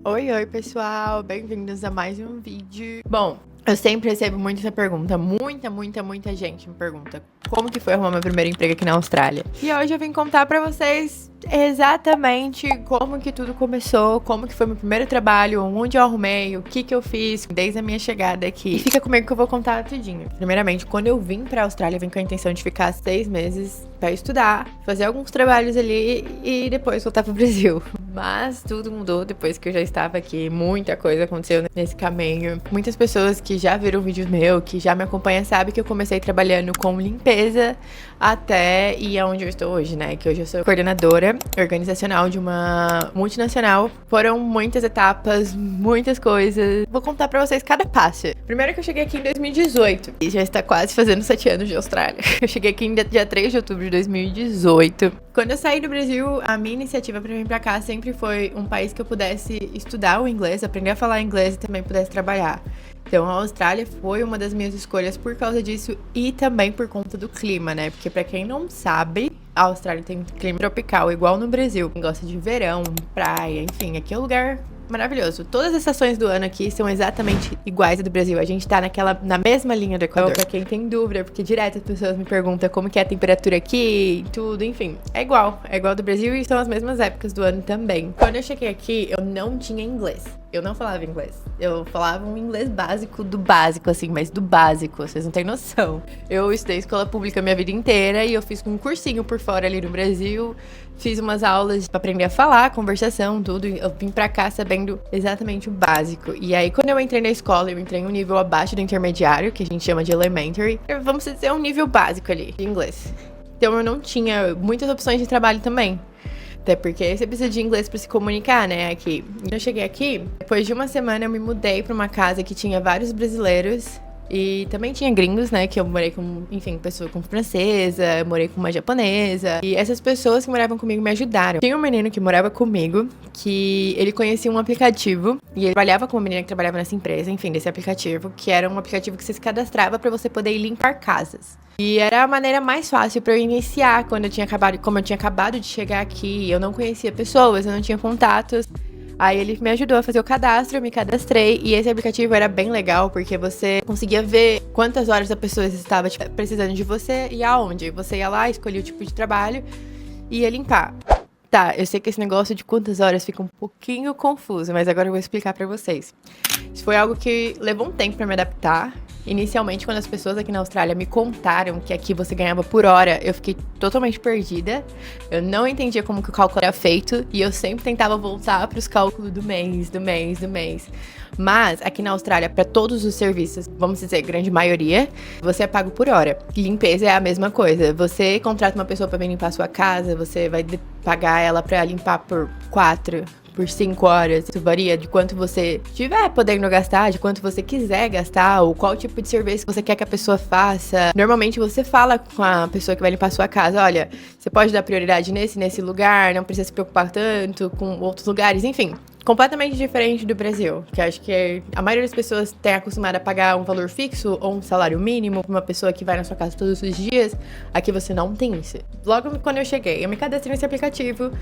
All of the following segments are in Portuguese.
Oi, pessoal, bem-vindos a mais um vídeo. Bom, eu sempre recebo muito essa pergunta, muita gente me pergunta como que foi arrumar meu primeiro emprego aqui na Austrália. E hoje eu vim contar pra vocês exatamente como que tudo começou, como que foi meu primeiro trabalho, onde eu arrumei, o que eu fiz desde a minha chegada aqui. E fica comigo que eu vou contar tudinho. Primeiramente, quando eu vim pra Austrália, eu vim com a intenção de ficar 6 meses pra estudar, fazer alguns trabalhos ali e depois voltar pro Brasil. Mas tudo mudou depois que eu já estava aqui. Muita coisa aconteceu nesse caminho. Muitas pessoas que já viram vídeos meus, que já me acompanham, sabem que eu comecei trabalhando com limpeza até ir aonde eu estou hoje, né? Que hoje eu sou coordenadora organizacional de uma multinacional. Foram muitas etapas, muitas coisas. Vou contar pra vocês cada passo. Primeiro que eu cheguei aqui em 2018 e já está quase fazendo 7 anos de Austrália. Eu cheguei aqui no dia 3 de outubro de 2018. Quando eu saí do Brasil, a minha iniciativa pra vir pra cá sempre foi um país que eu pudesse estudar o inglês, aprender a falar inglês e também pudesse trabalhar. Então, a Austrália foi uma das minhas escolhas por causa disso e também por conta do clima, né? Porque pra quem não sabe, a Austrália tem clima tropical, igual no Brasil. Quem gosta de verão, praia, enfim, aqui é um lugar maravilhoso. Todas as estações do ano aqui são exatamente iguais à do Brasil. A gente tá na mesma linha do Equador. Então, pra quem tem dúvida, porque direto as pessoas me perguntam como que é a temperatura aqui e tudo, enfim. É igual do Brasil e são as mesmas épocas do ano também. Quando eu cheguei aqui, eu não tinha inglês. Eu não falava inglês. Eu falava um inglês básico do básico, assim, mas do básico, vocês não têm noção. Eu estudei escola pública a minha vida inteira e eu fiz um cursinho por fora ali no Brasil. Fiz umas aulas pra aprender a falar, conversação, tudo. Eu vim pra cá sabendo exatamente o básico. E aí, quando eu entrei na escola, eu entrei em um nível abaixo do intermediário, que a gente chama de elementary. Vamos dizer, um nível básico ali, de inglês. Então, eu não tinha muitas opções de trabalho também. Até porque você precisa de inglês pra se comunicar, né, aqui. Eu cheguei aqui, depois de uma semana eu me mudei pra uma casa que tinha vários brasileiros. E também tinha gringos, né, que eu morei com, enfim, pessoa com francesa, morei com uma japonesa. E essas pessoas que moravam comigo me ajudaram. Tinha um menino que morava comigo, que ele conhecia um aplicativo. E ele trabalhava com uma menina que trabalhava nessa empresa, enfim, desse aplicativo. Que era um aplicativo que você se cadastrava pra você poder ir limpar casas. E era a maneira mais fácil pra eu iniciar como eu tinha acabado de chegar aqui. Eu não conhecia pessoas, eu não tinha contatos. Aí ele me ajudou a fazer o cadastro, eu me cadastrei. E esse aplicativo era bem legal, porque você conseguia ver quantas horas a pessoa estava precisando de você e aonde. Você ia lá, escolhia o tipo de trabalho e ia limpar. Tá, eu sei que esse negócio de quantas horas fica um pouquinho confuso, mas agora eu vou explicar pra vocês. Isso foi algo que levou um tempo pra me adaptar. Inicialmente, quando as pessoas aqui na Austrália me contaram que aqui você ganhava por hora, eu fiquei totalmente perdida. Eu não entendia como que o cálculo era feito e eu sempre tentava voltar para os cálculos do mês. Mas aqui na Austrália, para todos os serviços, vamos dizer, grande maioria, você é pago por hora. Limpeza é a mesma coisa. Você contrata uma pessoa para vir limpar a sua casa, você vai pagar ela para limpar por 5 horas. Isso varia de quanto você tiver podendo gastar, de quanto você quiser gastar, ou qual tipo de serviço você quer que a pessoa faça. Normalmente você fala com a pessoa que vai limpar a sua casa, olha, você pode dar prioridade nesse lugar, não precisa se preocupar tanto com outros lugares, enfim. Completamente diferente do Brasil, que acho que a maioria das pessoas tem acostumado a pagar um valor fixo ou um salário mínimo pra uma pessoa que vai na sua casa todos os dias. Aqui você não tem isso. Logo quando eu cheguei, eu me cadastrei nesse aplicativo,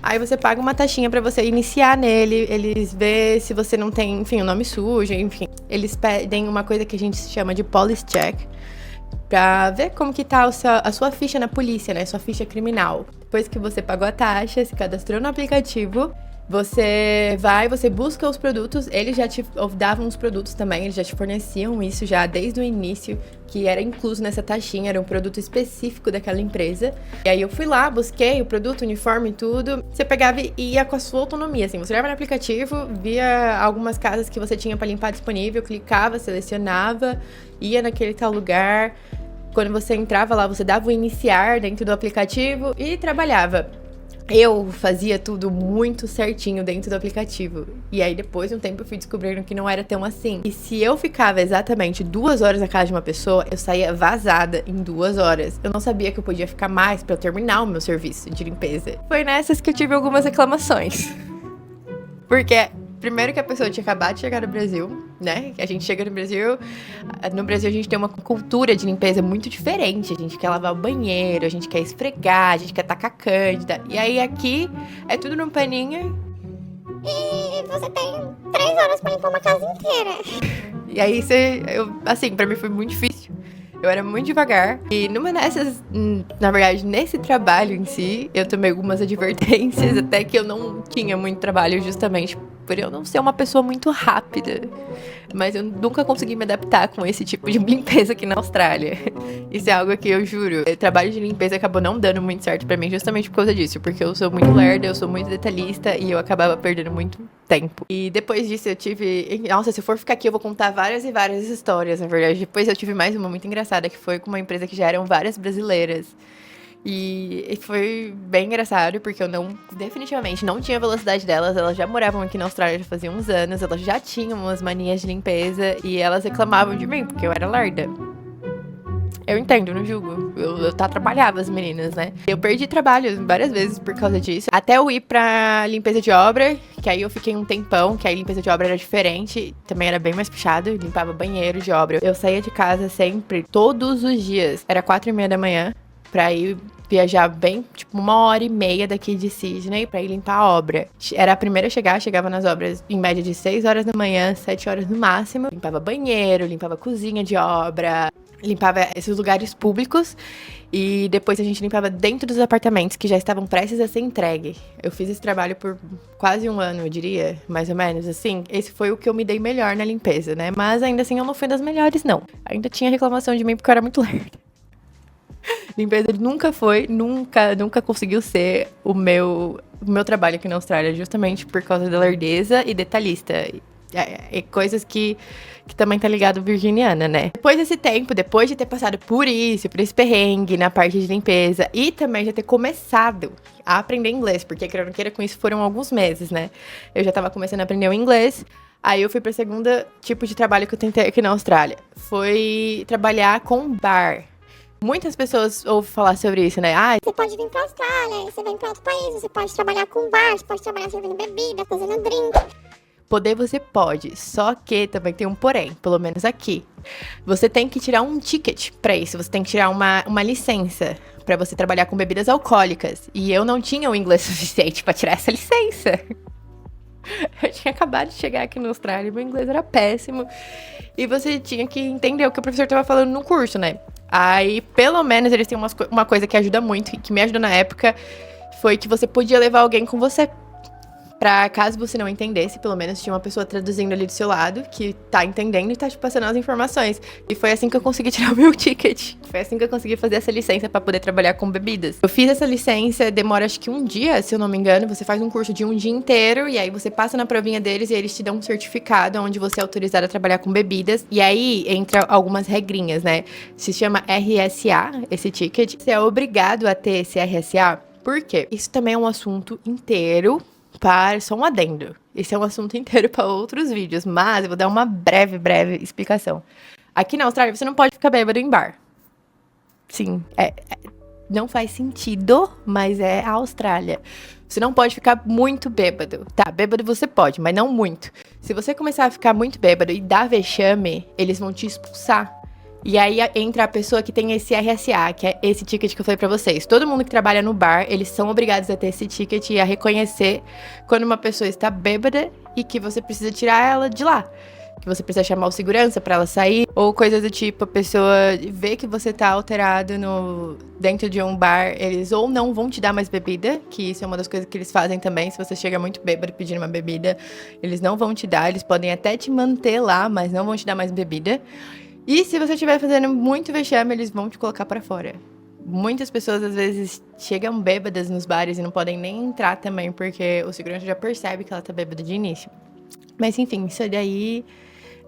aí você paga uma taxinha pra você iniciar nele, eles vê se você não tem, enfim, o nome sujo, enfim. Eles pedem uma coisa que a gente chama de police check, pra ver como que tá a sua ficha na polícia, né, sua ficha criminal. Depois que você pagou a taxa, se cadastrou no aplicativo, você busca os produtos, eles já te davam os produtos também, eles já te forneciam isso já desde o início, que era incluso nessa taxinha, era um produto específico daquela empresa. E aí eu fui lá, busquei o produto, uniforme e tudo. Você pegava e ia com a sua autonomia, assim, você olhava no aplicativo, via algumas casas que você tinha para limpar disponível, clicava, selecionava, ia naquele tal lugar. Quando você entrava lá, você dava o iniciar dentro do aplicativo e trabalhava. Eu fazia tudo muito certinho dentro do aplicativo. E aí, depois de um tempo, eu fui descobrindo que não era tão assim. E se eu ficava exatamente 2 horas na casa de uma pessoa, eu saía vazada em 2 horas. Eu não sabia que eu podia ficar mais pra eu terminar o meu serviço de limpeza. Foi nessas que eu tive algumas reclamações. Porque primeiro que a pessoa tinha acabado de chegar no Brasil, né? A gente chega no Brasil a gente tem uma cultura de limpeza muito diferente. A gente quer lavar o banheiro, a gente quer esfregar, a gente quer tacar cândida. E aí aqui é tudo num paninho e você tem 3 horas pra limpar uma casa inteira. E aí, assim, pra mim foi muito difícil. Eu era muito devagar. E na verdade, nesse trabalho em si, eu tomei algumas advertências, até que eu não tinha muito trabalho, justamente por eu não ser uma pessoa muito rápida. Mas eu nunca consegui me adaptar com esse tipo de limpeza aqui na Austrália. Isso é algo que eu juro. O trabalho de limpeza acabou não dando muito certo pra mim, justamente por causa disso. Porque eu sou muito lerda, eu sou muito detalhista e eu acabava perdendo muito tempo. E depois disso eu tive... Nossa, se eu for ficar aqui eu vou contar várias e várias histórias, na verdade. Depois eu tive mais uma muito engraçada, que foi com uma empresa que já eram várias brasileiras. E foi bem engraçado, porque eu definitivamente não tinha a velocidade delas. Elas já moravam aqui na Austrália já fazia uns anos, elas já tinham umas manias de limpeza e elas reclamavam de mim, porque eu era lerda. Eu entendo, não julgo. Eu atrapalhava as meninas, né? Eu perdi trabalho várias vezes por causa disso. Até eu ir pra limpeza de obra, que aí eu fiquei um tempão, que aí limpeza de obra era diferente. Também era bem mais puxado, limpava banheiro de obra. Eu saía de casa sempre, todos os dias. Era 4:30 da manhã, pra ir viajar bem, tipo, 1h30 daqui de Sydney pra ir limpar a obra. Era a primeira a chegar, chegava nas obras em média de 6 horas da manhã, 7 horas no máximo. Limpava banheiro, limpava cozinha de obra, limpava esses lugares públicos e depois a gente limpava dentro dos apartamentos que já estavam prestes a ser entregue. Eu fiz esse trabalho por quase um ano, eu diria, mais ou menos, assim. Esse foi o que eu me dei melhor na limpeza, né? Mas ainda assim eu não fui das melhores, não. Ainda tinha reclamação de mim porque eu era muito lerda. Limpeza nunca conseguiu ser o meu trabalho aqui na Austrália, justamente por causa da lerdeza e detalhista. E coisas que também tá ligado virginiana, né? Depois desse tempo, depois de ter passado por esse perrengue na parte de limpeza e também já ter começado a aprender inglês, porque queira ou não queira, com isso foram alguns meses, né? Eu já tava começando a aprender o inglês. Aí eu fui pra segunda tipo de trabalho que eu tentei aqui na Austrália. Foi trabalhar com bar. Muitas pessoas ouvem falar sobre isso, né? Você pode vir pra Austrália, você vem pra outro país, você pode trabalhar com bar, você pode trabalhar servindo bebida, fazendo drink. Poder você pode, só que também tem um porém, pelo menos aqui. Você tem que tirar um ticket pra isso, você tem que tirar uma licença pra você trabalhar com bebidas alcoólicas. E eu não tinha o inglês suficiente pra tirar essa licença. Eu tinha acabado de chegar aqui na Austrália, meu inglês era péssimo. E você tinha que entender o que o professor tava falando no curso, né? Aí, pelo menos, eles têm uma coisa que ajuda muito, e que me ajudou na época, foi que você podia levar alguém com você. Pra caso você não entendesse, pelo menos tinha uma pessoa traduzindo ali do seu lado, que tá entendendo e tá te passando as informações. E foi assim que eu consegui tirar o meu ticket. Foi assim que eu consegui fazer essa licença pra poder trabalhar com bebidas. Eu fiz essa licença, demora acho que um dia, se eu não me engano. Você faz um curso de um dia inteiro, e aí você passa na provinha deles, e eles te dão um certificado onde você é autorizado a trabalhar com bebidas. E aí entra algumas regrinhas, né? Se chama RSA, esse ticket. Você é obrigado a ter esse RSA. Por quê? Isso também é um assunto inteiro. Só um adendo. Esse é um assunto inteiro para outros vídeos, mas eu vou dar uma breve explicação. Aqui na Austrália, você não pode ficar bêbado em bar. Sim, não faz sentido, mas é a Austrália. Você não pode ficar muito bêbado. Tá, bêbado você pode, mas não muito. Se você começar a ficar muito bêbado e dar vexame, eles vão te expulsar. E aí entra a pessoa que tem esse RSA, que é esse ticket que eu falei pra vocês. Todo mundo que trabalha no bar, eles são obrigados a ter esse ticket e a reconhecer quando uma pessoa está bêbada e que você precisa tirar ela de lá. Que você precisa chamar o segurança pra ela sair. Ou coisas do tipo, a pessoa vê que você tá alterado dentro de um bar, eles ou não vão te dar mais bebida, que isso é uma das coisas que eles fazem também. Se você chega muito bêbado pedindo uma bebida, eles não vão te dar. Eles podem até te manter lá, mas não vão te dar mais bebida. E se você estiver fazendo muito vexame, eles vão te colocar pra fora. Muitas pessoas, às vezes, chegam bêbadas nos bares e não podem nem entrar também, porque o segurança já percebe que ela tá bêbada de início. Mas, enfim, isso daí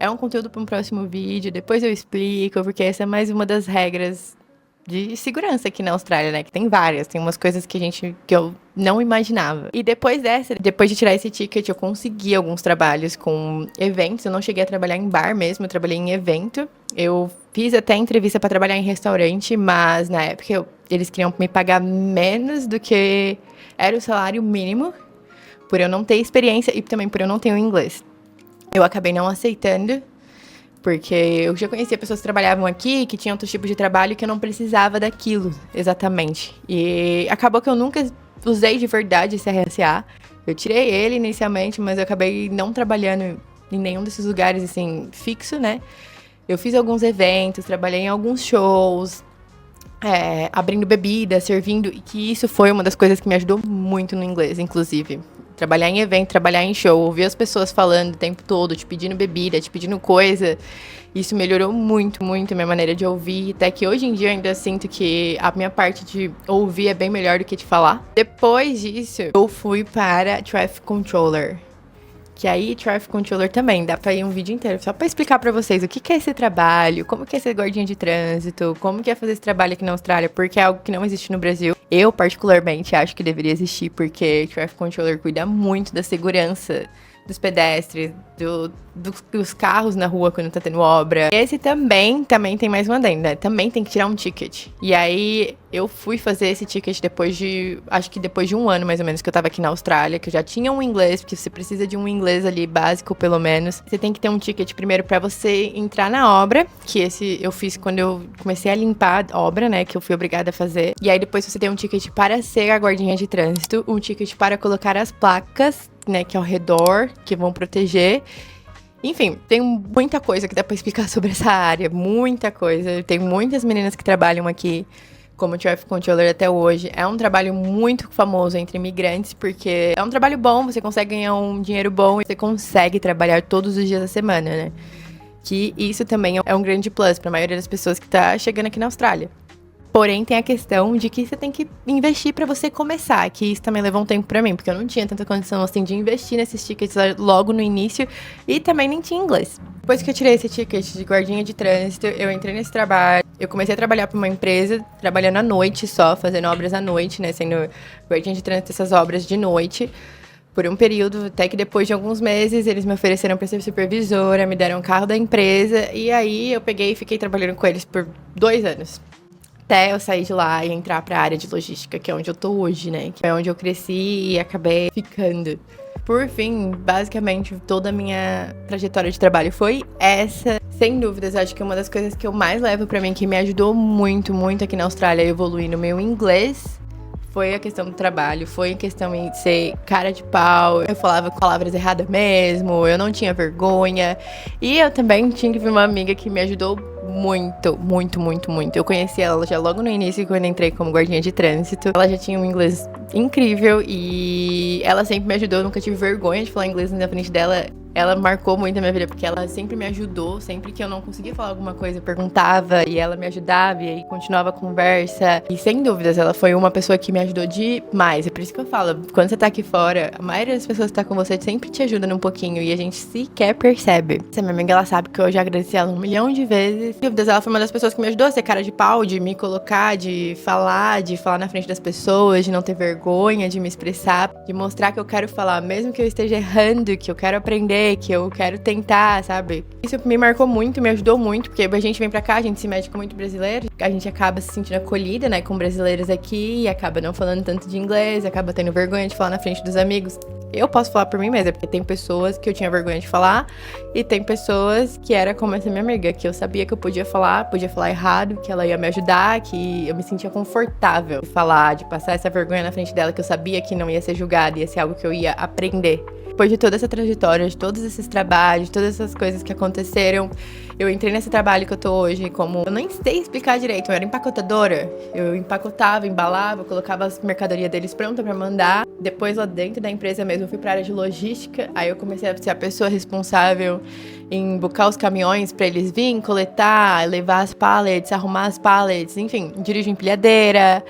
é um conteúdo para um próximo vídeo. Depois eu explico, porque essa é mais uma das regras de segurança aqui na Austrália, né? Que tem várias, tem umas coisas que eu não imaginava. E depois de tirar esse ticket, eu consegui alguns trabalhos com eventos. Eu não cheguei a trabalhar em bar mesmo, eu trabalhei em evento. Eu fiz até entrevista para trabalhar em restaurante, mas na época eles queriam me pagar menos do que era o salário mínimo, por eu não ter experiência e também por eu não ter o inglês. Eu acabei não aceitando, porque eu já conhecia pessoas que trabalhavam aqui, que tinham outros tipos de trabalho, que eu não precisava daquilo, exatamente. E acabou que eu nunca usei de verdade esse RSA. Eu tirei ele inicialmente, mas eu acabei não trabalhando em nenhum desses lugares, assim, fixo, né? Eu fiz alguns eventos, trabalhei em alguns shows, abrindo bebida, servindo, e que isso foi uma das coisas que me ajudou muito no inglês, inclusive. Trabalhar em evento, trabalhar em show, ouvir as pessoas falando o tempo todo, te pedindo bebida, te pedindo coisa. Isso melhorou muito, muito a minha maneira de ouvir. Até que hoje em dia eu ainda sinto que a minha parte de ouvir é bem melhor do que de falar. Depois disso, eu fui para Traffic Controller. Que aí, Traffic Controller também, dá pra ir um vídeo inteiro só pra explicar pra vocês o que é esse trabalho, como que é ser guardinha de trânsito, como que é fazer esse trabalho aqui na Austrália, porque é algo que não existe no Brasil. Eu, particularmente, acho que deveria existir, porque Traffic Controller cuida muito da segurança dos pedestres, dos carros na rua quando tá tendo obra. Esse também tem mais uma adenda, também tem que tirar um ticket. E aí, eu fui fazer esse ticket depois de um ano, mais ou menos, que eu tava aqui na Austrália, que eu já tinha um inglês, porque você precisa de um inglês ali básico, pelo menos. Você tem que ter um ticket primeiro pra você entrar na obra, que esse eu fiz quando eu comecei a limpar a obra, né, que eu fui obrigada a fazer. E aí, depois você tem um ticket para ser a guardinha de trânsito, um ticket para colocar as placas, né, que é ao redor, que vão proteger. Enfim, tem muita coisa que dá pra explicar sobre essa área, muita coisa. Tem muitas meninas que trabalham aqui como Traffic Controller até hoje. É um trabalho muito famoso entre imigrantes, porque é um trabalho bom, você consegue ganhar um dinheiro bom e você consegue trabalhar todos os dias da semana, né? Que isso também é um grande plus pra maioria das pessoas que tá chegando aqui na Austrália. Porém, tem a questão de que você tem que investir pra você começar, que isso também levou um tempo pra mim, porque eu não tinha tanta condição, assim, de investir nesses tickets logo no início e também nem tinha inglês. Depois que eu tirei esse ticket de guardinha de trânsito, eu entrei nesse trabalho, eu comecei a trabalhar pra uma empresa, trabalhando à noite só, fazendo obras à noite, né, sendo guardinha de trânsito, essas obras de noite, por um período, até que depois de alguns meses, eles me ofereceram pra ser supervisora, me deram um carro da empresa, e aí eu peguei e fiquei trabalhando com eles por 2 anos. Até eu sair de lá e entrar pra área de logística, que é onde eu tô hoje, né? Que é onde eu cresci e acabei ficando. Por fim, basicamente, toda a minha trajetória de trabalho foi essa. Sem dúvidas, acho que uma das coisas que eu mais levo pra mim, que me ajudou muito, muito aqui na Austrália a evoluir no meu inglês, foi a questão do trabalho, foi a questão de ser cara de pau. Eu falava palavras erradas mesmo, eu não tinha vergonha. E eu também tive uma amiga que me ajudou muito, muito, muito, muito. Eu conheci ela já logo no início, quando entrei como guardinha de trânsito. Ela já tinha um inglês incrível e ela sempre me ajudou. Eu nunca tive vergonha de falar inglês na frente dela. Ela marcou muito a minha vida, porque ela sempre me ajudou. Sempre que eu não conseguia falar alguma coisa, eu perguntava e ela me ajudava e aí continuava a conversa. E sem dúvidas, ela foi uma pessoa que me ajudou demais. É por isso que eu falo, quando você tá aqui fora, a maioria das pessoas que tá com você sempre te ajuda um pouquinho e a gente sequer percebe. Essa minha amiga, ela sabe que eu já agradeci ela 1 milhão de vezes. Sem dúvidas, ela foi uma das pessoas que me ajudou a ser cara de pau, de me colocar, de falar na frente das pessoas, de não ter vergonha, de me expressar, de mostrar que eu quero falar, mesmo que eu esteja errando, que eu quero aprender, que eu quero tentar, sabe? Isso me marcou muito, me ajudou muito, porque a gente vem pra cá, a gente se mete com muito brasileiro, a gente acaba se sentindo acolhida, né, com brasileiros aqui, e acaba não falando tanto de inglês, acaba tendo vergonha de falar na frente dos amigos. Eu posso falar por mim mesma, porque tem pessoas que eu tinha vergonha de falar, e tem pessoas que era como essa minha amiga, que eu sabia que eu podia falar errado, que ela ia me ajudar, que eu me sentia confortável de falar, de passar essa vergonha na frente dela, que eu sabia que não ia ser julgada, ia ser algo que eu ia aprender. Depois de toda essa trajetória, de todos esses trabalhos, de todas essas coisas que aconteceram, eu entrei nesse trabalho que eu tô hoje como... Eu nem sei explicar direito, eu era empacotadora. Eu empacotava, embalava, colocava as mercadorias deles pronta pra mandar. Depois, lá dentro da empresa mesmo, eu fui pra área de logística. Aí eu comecei a ser a pessoa responsável em buscar os caminhões pra eles virem, coletar, levar as pallets, arrumar as pallets, enfim, dirijo empilhadeira,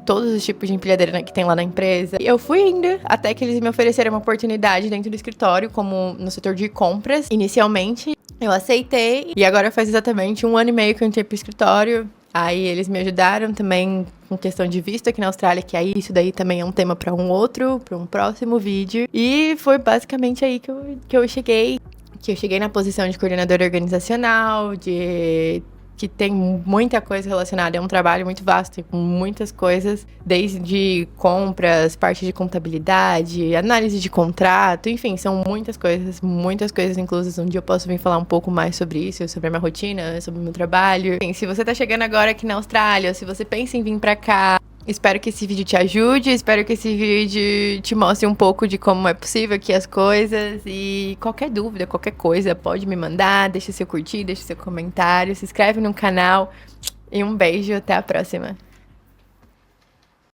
todos os tipos de empilhadeira que tem lá na empresa. E eu fui indo até que eles me ofereceram uma oportunidade dentro do escritório, como no setor de compras, inicialmente. Eu aceitei e agora faz exatamente 1 ano e meio que eu entrei pro escritório. Aí eles me ajudaram também com questão de visto aqui na Austrália, que aí isso daí também é um tema para um próximo vídeo. E foi basicamente aí que eu cheguei. Que eu cheguei na posição de coordenadora organizacional, que tem muita coisa relacionada, é um trabalho muito vasto, com muitas coisas, desde compras, parte de contabilidade, análise de contrato, enfim, são muitas coisas inclusas, um dia eu posso vir falar um pouco mais sobre isso, sobre a minha rotina, sobre o meu trabalho. Enfim, se você tá chegando agora aqui na Austrália, ou se você pensa em vir pra cá, Espero que esse vídeo te ajude, espero que esse vídeo te mostre um pouco de como é possível aqui as coisas. E qualquer dúvida, qualquer coisa, pode me mandar, deixa seu curtir, deixa seu comentário, se inscreve no canal. E um beijo, até a próxima.